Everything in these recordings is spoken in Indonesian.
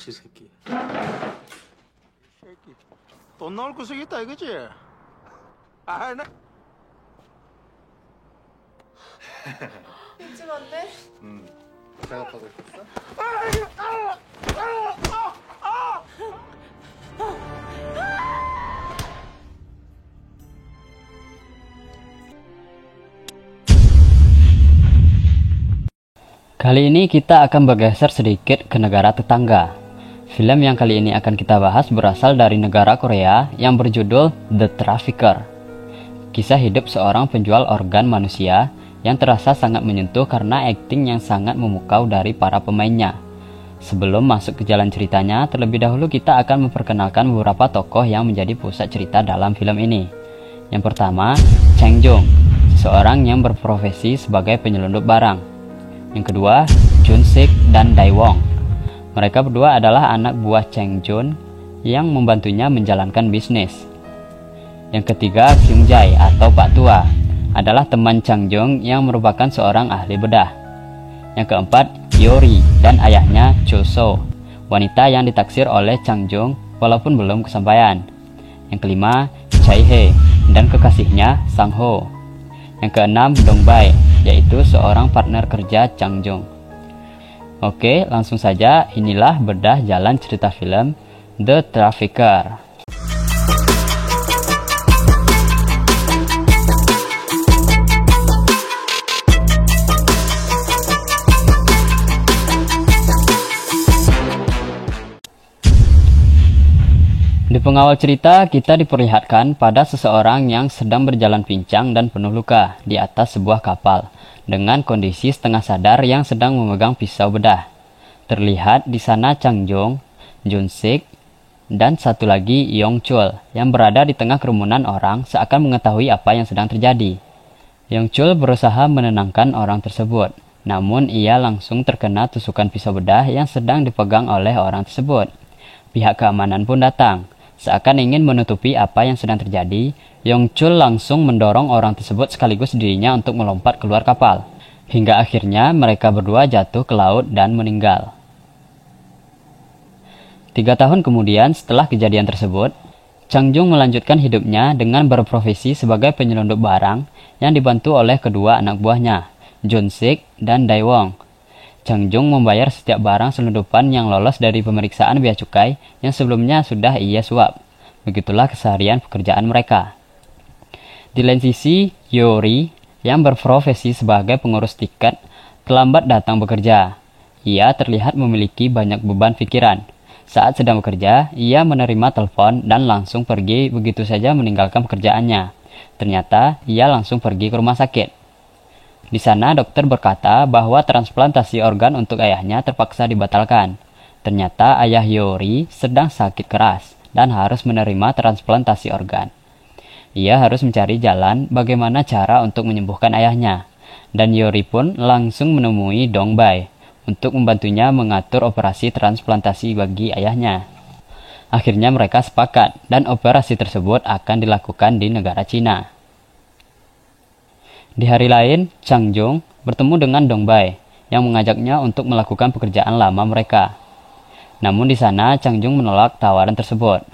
지 새끼. 새끼. 돈 나올 거 쓰겠다 이거지? 아, 나. 일찍 왔네? 작업하고 있었어? Kali ini kita akan bergeser sedikit ke negara tetangga. Film yang kali ini akan kita bahas berasal dari negara Korea yang berjudul The Trafficker. Kisah hidup seorang penjual organ manusia yang terasa sangat menyentuh karena akting yang sangat memukau dari para pemainnya. Sebelum masuk ke jalan ceritanya, terlebih dahulu kita akan memperkenalkan beberapa tokoh yang menjadi pusat cerita dalam film ini. Yang pertama, Chang Jung, seseorang yang berprofesi sebagai penyelundup barang. Yang kedua, Jun Sik dan Dae Wong. Mereka berdua adalah anak buah Chang Jun yang membantunya menjalankan bisnis. Yang ketiga, Kyung Jae atau Pak Tua, adalah teman Chang Jung yang merupakan seorang ahli bedah. Yang keempat, Yori dan ayahnya Cho So, wanita yang ditaksir oleh Chang Jung walaupun belum kesampaian. Yang kelima, Chae Hye dan kekasihnya Sang Ho. Yang keenam, Dong Bae, yaitu seorang partner kerja Chang Jung. Oke, langsung saja, inilah bedah jalan cerita film The Trafficker. Di pengawal cerita, kita diperlihatkan pada seseorang yang sedang berjalan pincang dan penuh luka di atas sebuah kapal dengan kondisi setengah sadar yang sedang memegang pisau bedah. Terlihat di sana Chang Jung, Jun Sik, dan satu lagi Yong Chul yang berada di tengah kerumunan orang seakan mengetahui apa yang sedang terjadi. Yong Chul berusaha menenangkan orang tersebut, namun ia langsung terkena tusukan pisau bedah yang sedang dipegang oleh orang tersebut. Pihak keamanan pun datang. Seakan ingin menutupi apa yang sedang terjadi, Yong Chul langsung mendorong orang tersebut sekaligus dirinya untuk melompat keluar kapal. Hingga akhirnya mereka berdua jatuh ke laut dan meninggal. 3 tahun kemudian setelah kejadian tersebut, Chang Jung melanjutkan hidupnya dengan berprofesi sebagai penyelundup barang yang dibantu oleh kedua anak buahnya, Jun Sik dan Dae Wong. Chang Jung membayar setiap barang selundupan yang lolos dari pemeriksaan bea cukai yang sebelumnya sudah ia suap. Begitulah keseharian pekerjaan mereka. Di lain sisi, Yori yang berprofesi sebagai pengurus tiket terlambat datang bekerja. Ia terlihat memiliki banyak beban pikiran. Saat sedang bekerja, ia menerima telepon dan langsung pergi begitu saja meninggalkan pekerjaannya. Ternyata, ia langsung pergi ke rumah sakit. Di sana dokter berkata bahwa transplantasi organ untuk ayahnya terpaksa dibatalkan. Ternyata ayah Yori sedang sakit keras dan harus menerima transplantasi organ. Ia harus mencari jalan bagaimana cara untuk menyembuhkan ayahnya. Dan Yori pun langsung menemui Dong Bae untuk membantunya mengatur operasi transplantasi bagi ayahnya. Akhirnya mereka sepakat dan operasi tersebut akan dilakukan di negara Cina. Di hari lain, Chang Jung bertemu dengan Dong Bae yang mengajaknya untuk melakukan pekerjaan lama mereka. Namun di sana Chang Jung menolak tawaran tersebut.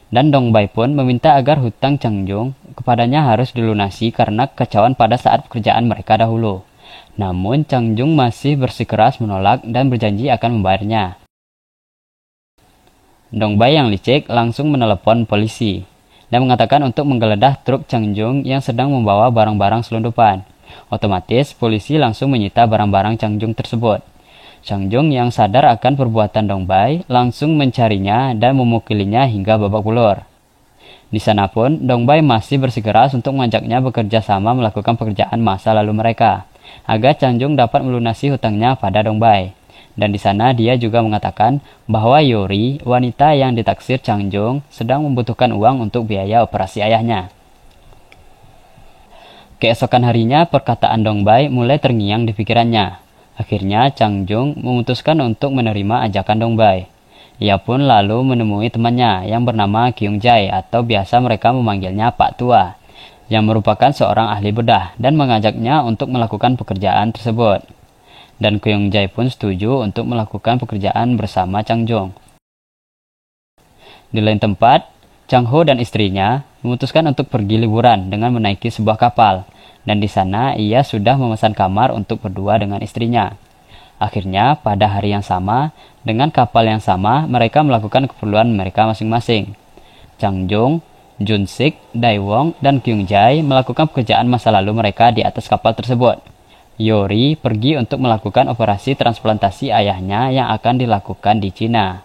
Dan Dong Bae pun meminta agar hutang Chang Jung kepadanya harus dilunasi karena kekacauan pada saat pekerjaan mereka dahulu. Namun Chang Jung masih bersikeras menolak dan berjanji akan membayarnya. Dong Bae yang licik langsung menelepon polisi dan mengatakan untuk menggeledah truk Chang Jung yang sedang membawa barang-barang selundupan. Otomatis, polisi langsung menyita barang-barang Chang Jung tersebut. Chang Jung yang sadar akan perbuatan Dong Bae langsung mencarinya dan memukulinya hingga babak belur. Di sana pun, Dong Bae masih bersikeras untuk mengajaknya bekerja sama melakukan pekerjaan masa lalu mereka, agar Chang Jung dapat melunasi hutangnya pada Dong Bae. Dan di sana dia juga mengatakan bahwa Yori, wanita yang ditaksir Chang Jung, sedang membutuhkan uang untuk biaya operasi ayahnya. Keesokan harinya, perkataan Dong Bae mulai terngiang di pikirannya. Akhirnya, Chang Jung memutuskan untuk menerima ajakan Dong Bae. Ia pun lalu menemui temannya yang bernama Kyung Jae atau biasa mereka memanggilnya Pak Tua, yang merupakan seorang ahli bedah dan mengajaknya untuk melakukan pekerjaan tersebut. Dan Kyung Jae pun setuju untuk melakukan pekerjaan bersama Chang Jung. Di lain tempat, Chang Ho dan istrinya memutuskan untuk pergi liburan dengan menaiki sebuah kapal, dan di sana ia sudah memesan kamar untuk berdua dengan istrinya. Akhirnya, pada hari yang sama, dengan kapal yang sama, mereka melakukan keperluan mereka masing-masing. Chang Jung, Jun Sik, Dai Wong, dan Kyung Jae melakukan pekerjaan masa lalu mereka di atas kapal tersebut. Yori pergi untuk melakukan operasi transplantasi ayahnya yang akan dilakukan di Cina,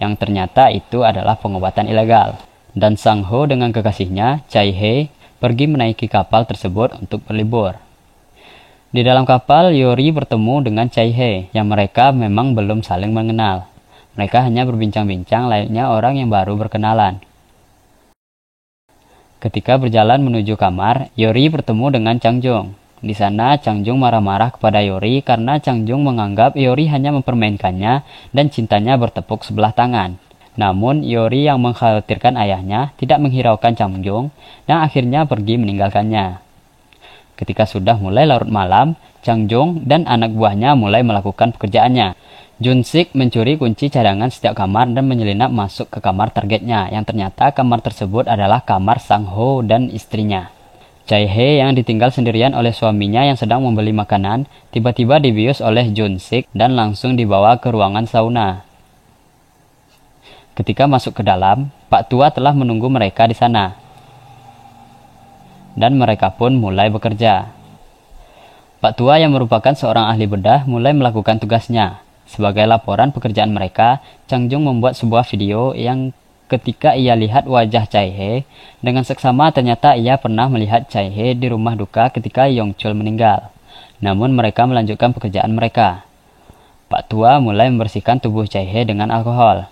yang ternyata itu adalah pengobatan ilegal. Dan Sang Ho dengan kekasihnya, Chai He, pergi menaiki kapal tersebut untuk berlibur. Di dalam kapal, Yori bertemu dengan Chai He, yang mereka memang belum saling mengenal. Mereka hanya berbincang-bincang layaknya orang yang baru berkenalan. Ketika berjalan menuju kamar, Yori bertemu dengan Chang Jung. Di sana, Chang Jung marah-marah kepada Yori karena Chang Jung menganggap Yori hanya mempermainkannya dan cintanya bertepuk sebelah tangan. Namun, Yori yang mengkhawatirkan ayahnya tidak menghiraukan Chang Jung dan akhirnya pergi meninggalkannya. Ketika sudah mulai larut malam, Chang Jung dan anak buahnya mulai melakukan pekerjaannya. Jun Sik mencuri kunci cadangan setiap kamar dan menyelinap masuk ke kamar targetnya, yang ternyata kamar tersebut adalah kamar Sang Ho dan istrinya. Chai He yang ditinggal sendirian oleh suaminya yang sedang membeli makanan, tiba-tiba dibius oleh Jun Sik dan langsung dibawa ke ruangan sauna. Ketika masuk ke dalam, Pak Tua telah menunggu mereka di sana. Dan mereka pun mulai bekerja. Pak Tua yang merupakan seorang ahli bedah mulai melakukan tugasnya. Sebagai laporan pekerjaan mereka, Chang Jung membuat sebuah video yang ketika ia lihat wajah Chai He, dengan seksama ternyata ia pernah melihat Chai He di rumah duka ketika Yong Chul meninggal. Namun mereka melanjutkan pekerjaan mereka. Pak Tua mulai membersihkan tubuh Chai He dengan alkohol.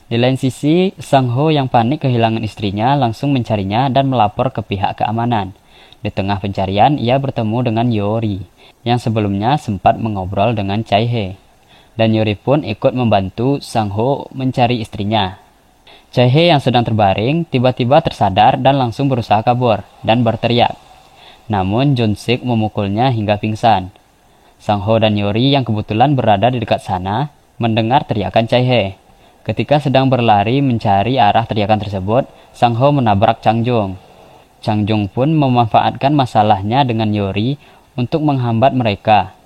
Di lain sisi, Sang Ho yang panik kehilangan istrinya langsung mencarinya dan melapor ke pihak keamanan. Di tengah pencarian, ia bertemu dengan Yori, yang sebelumnya sempat mengobrol dengan Chai He. Dan Yori pun ikut membantu Sang Ho mencari istrinya. Chai He yang sedang terbaring, tiba-tiba tersadar dan langsung berusaha kabur dan berteriak. Namun Jun Sik memukulnya hingga pingsan. Sang Ho dan Yori yang kebetulan berada di dekat sana, mendengar teriakan Chai He. Ketika sedang berlari mencari arah teriakan tersebut, Sang Ho menabrak Chang Jung. Chang Jung pun memanfaatkan masalahnya dengan Yori untuk menghambat mereka.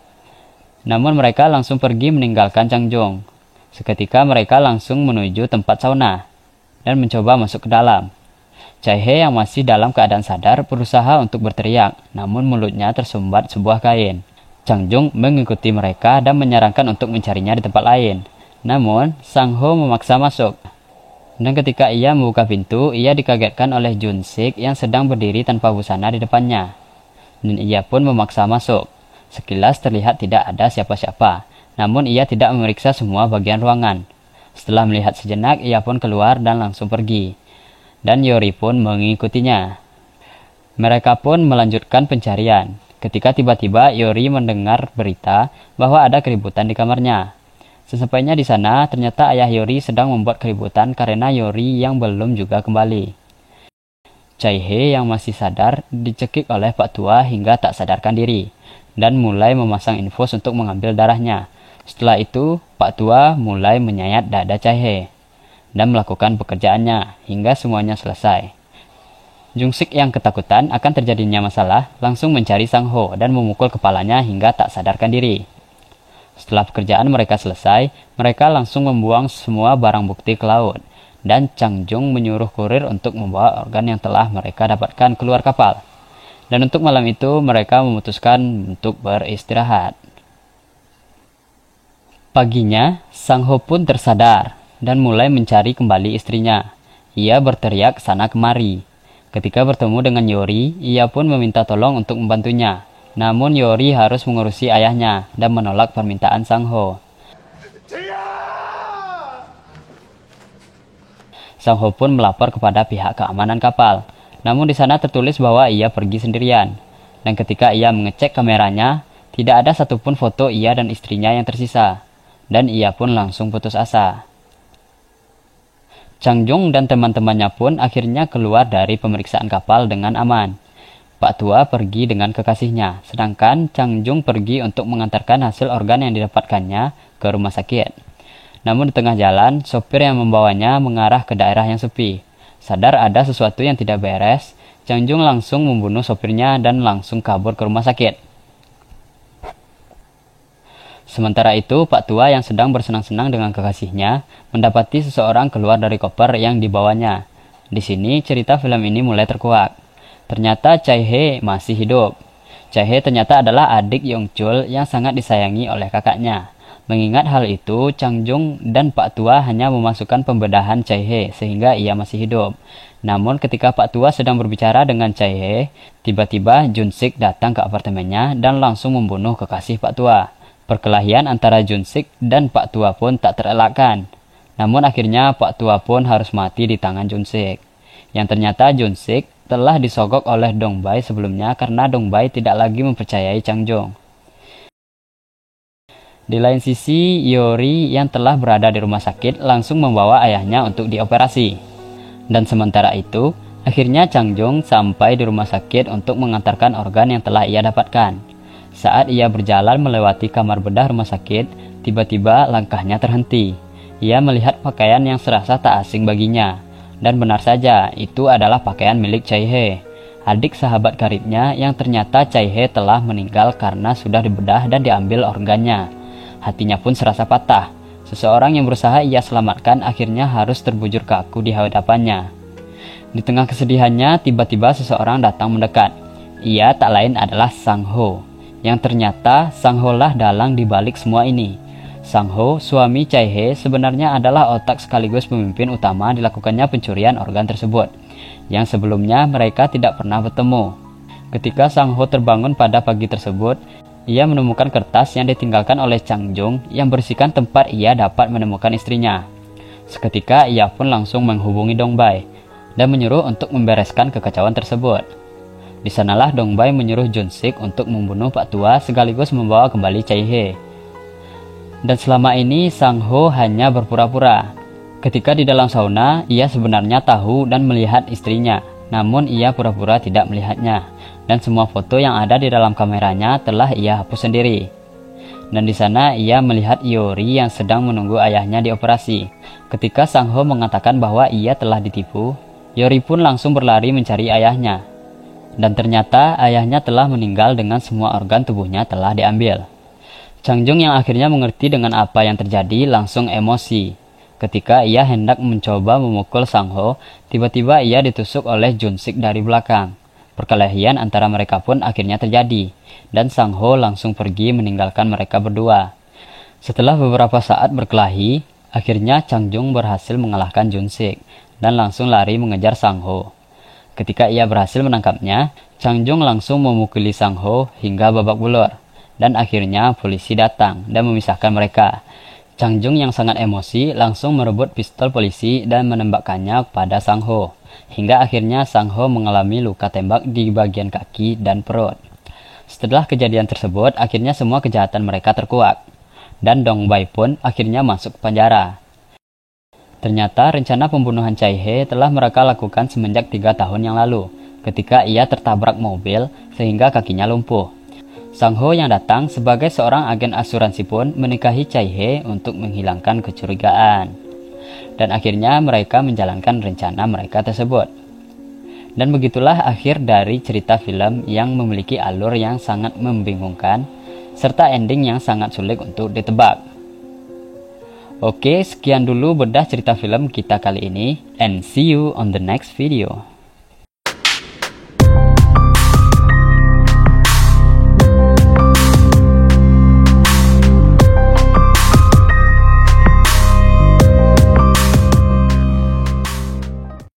Namun mereka langsung pergi meninggalkan Chang Jung. Seketika mereka langsung menuju tempat sauna dan mencoba masuk ke dalam. Chai He yang masih dalam keadaan sadar berusaha untuk berteriak, namun mulutnya tersumbat sebuah kain. Chang Jung mengikuti mereka dan menyarankan untuk mencarinya di tempat lain. Namun, Sang Ho memaksa masuk. Dan ketika ia membuka pintu, ia dikagetkan oleh Jun Sik yang sedang berdiri tanpa busana di depannya. Dan ia pun memaksa masuk. Sekilas terlihat tidak ada siapa-siapa, namun ia tidak memeriksa semua bagian ruangan. Setelah melihat sejenak, ia pun keluar dan langsung pergi. Dan Yori pun mengikutinya. Mereka pun melanjutkan pencarian. Ketika tiba-tiba Yori mendengar berita bahwa ada keributan di kamarnya. Sesampainya di sana, ternyata ayah Yori sedang membuat keributan karena Yori yang belum juga kembali. Chai He yang masih sadar dicekik oleh Pak Tua hingga tak sadarkan diri, dan mulai memasang infus untuk mengambil darahnya. Setelah itu, Pak Tua mulai menyayat dada Chai He, dan melakukan pekerjaannya hingga semuanya selesai. Jung Sik yang ketakutan akan terjadinya masalah, langsung mencari Sang Ho dan memukul kepalanya hingga tak sadarkan diri. Setelah pekerjaan mereka selesai, mereka langsung membuang semua barang bukti ke laut, dan Chang Jung menyuruh kurir untuk membawa organ yang telah mereka dapatkan keluar kapal. Dan untuk malam itu, mereka memutuskan untuk beristirahat. Paginya, Sang Ho pun tersadar dan mulai mencari kembali istrinya. Ia berteriak sana kemari. Ketika bertemu dengan Yori, ia pun meminta tolong untuk membantunya. Namun Yori harus mengurusi ayahnya dan menolak permintaan Sang Ho. Sang Ho pun melapor kepada pihak keamanan kapal. Namun di sana tertulis bahwa ia pergi sendirian. Dan ketika ia mengecek kameranya, tidak ada satupun foto ia dan istrinya yang tersisa. Dan ia pun langsung putus asa. Chang Jung dan teman-temannya pun akhirnya keluar dari pemeriksaan kapal dengan aman. Pak Tua pergi dengan kekasihnya, sedangkan Chang Jung pergi untuk mengantarkan hasil organ yang didapatkannya ke rumah sakit. Namun di tengah jalan, sopir yang membawanya mengarah ke daerah yang sepi. Sadar ada sesuatu yang tidak beres, Chang Jung langsung membunuh sopirnya dan langsung kabur ke rumah sakit. Sementara itu, Pak Tua yang sedang bersenang-senang dengan kekasihnya mendapati seseorang keluar dari koper yang dibawanya. Di sini cerita film ini mulai terkuak. Ternyata Chai He masih hidup. Chai He ternyata adalah adik Yong Chul yang sangat disayangi oleh kakaknya. Mengingat hal itu, Chang Jung dan Pak Tua hanya memasukkan pembedahan Chai He sehingga ia masih hidup. Namun ketika Pak Tua sedang berbicara dengan Chai He, tiba-tiba Jun Sik datang ke apartemennya dan langsung membunuh kekasih Pak Tua. Perkelahian antara Jun Sik dan Pak Tua pun tak terelakkan. Namun akhirnya Pak Tua pun harus mati di tangan Jun Sik. Yang ternyata Jun Sik telah disogok oleh Dong Bai sebelumnya karena Dong Bai tidak lagi mempercayai Chang Jung. Di lain sisi, Yori yang telah berada di rumah sakit langsung membawa ayahnya untuk dioperasi. Dan sementara itu, akhirnya Chang Jung sampai di rumah sakit untuk mengantarkan organ yang telah ia dapatkan. Saat ia berjalan melewati kamar bedah rumah sakit, tiba-tiba langkahnya terhenti. Ia melihat pakaian yang serasa tak asing baginya. Dan benar saja, itu adalah pakaian milik Chai He, adik sahabat karibnya yang ternyata Chai He telah meninggal karena sudah dibedah dan diambil organnya. Hatinya pun serasa patah. Seseorang yang berusaha ia selamatkan akhirnya harus terbujur kaku di hadapannya. Di tengah kesedihannya, tiba-tiba seseorang datang mendekat. Ia tak lain adalah Sang Ho, yang ternyata Sang Ho lah dalang dibalik semua ini. Sang Ho, suami Chai He, sebenarnya adalah otak sekaligus pemimpin utama dilakukannya pencurian organ tersebut, yang sebelumnya mereka tidak pernah bertemu. Ketika Sang Ho terbangun pada pagi tersebut, ia menemukan kertas yang ditinggalkan oleh Chang Jung yang berisikan tempat ia dapat menemukan istrinya. Seketika ia pun langsung menghubungi Dong Bai dan menyuruh untuk membereskan kekacauan tersebut. Di sanalah Dong Bai menyuruh Jun Sik untuk membunuh Pak Tua sekaligus membawa kembali Chai He. Dan selama ini Sang Ho hanya berpura-pura. Ketika di dalam sauna, ia sebenarnya tahu dan melihat istrinya, namun ia pura-pura tidak melihatnya. Dan semua foto yang ada di dalam kameranya telah ia hapus sendiri. Dan di sana ia melihat Yori yang sedang menunggu ayahnya dioperasi. Ketika Sang Ho mengatakan bahwa ia telah ditipu, Yori pun langsung berlari mencari ayahnya. Dan ternyata ayahnya telah meninggal dengan semua organ tubuhnya telah diambil. Chang Jung yang akhirnya mengerti dengan apa yang terjadi langsung emosi. Ketika ia hendak mencoba memukul Sang Ho, tiba-tiba ia ditusuk oleh Jun Sik dari belakang. Perkelahian antara mereka pun akhirnya terjadi, dan Sang Ho langsung pergi meninggalkan mereka berdua. Setelah beberapa saat berkelahi, akhirnya Chang Jung berhasil mengalahkan Jun Sik, dan langsung lari mengejar Sang Ho. Ketika ia berhasil menangkapnya, Chang Jung langsung memukuli Sang Ho hingga babak belur, dan akhirnya polisi datang dan memisahkan mereka. Chang Jung yang sangat emosi langsung merebut pistol polisi dan menembakkannya kepada Sang Ho. Hingga akhirnya Sang Ho mengalami luka tembak di bagian kaki dan perut. Setelah kejadian tersebut, akhirnya semua kejahatan mereka terkuak. Dan Dong Bai pun akhirnya masuk ke penjara. Ternyata rencana pembunuhan Chai He telah mereka lakukan semenjak 3 tahun yang lalu, ketika ia tertabrak mobil sehingga kakinya lumpuh. Sang Ho yang datang sebagai seorang agen asuransi pun menikahi Chai He untuk menghilangkan kecurigaan. Dan akhirnya mereka menjalankan rencana mereka tersebut. Dan begitulah akhir dari cerita film yang memiliki alur yang sangat membingungkan, serta ending yang sangat sulit untuk ditebak. Oke, sekian dulu bedah cerita film kita kali ini, and see you on the next video.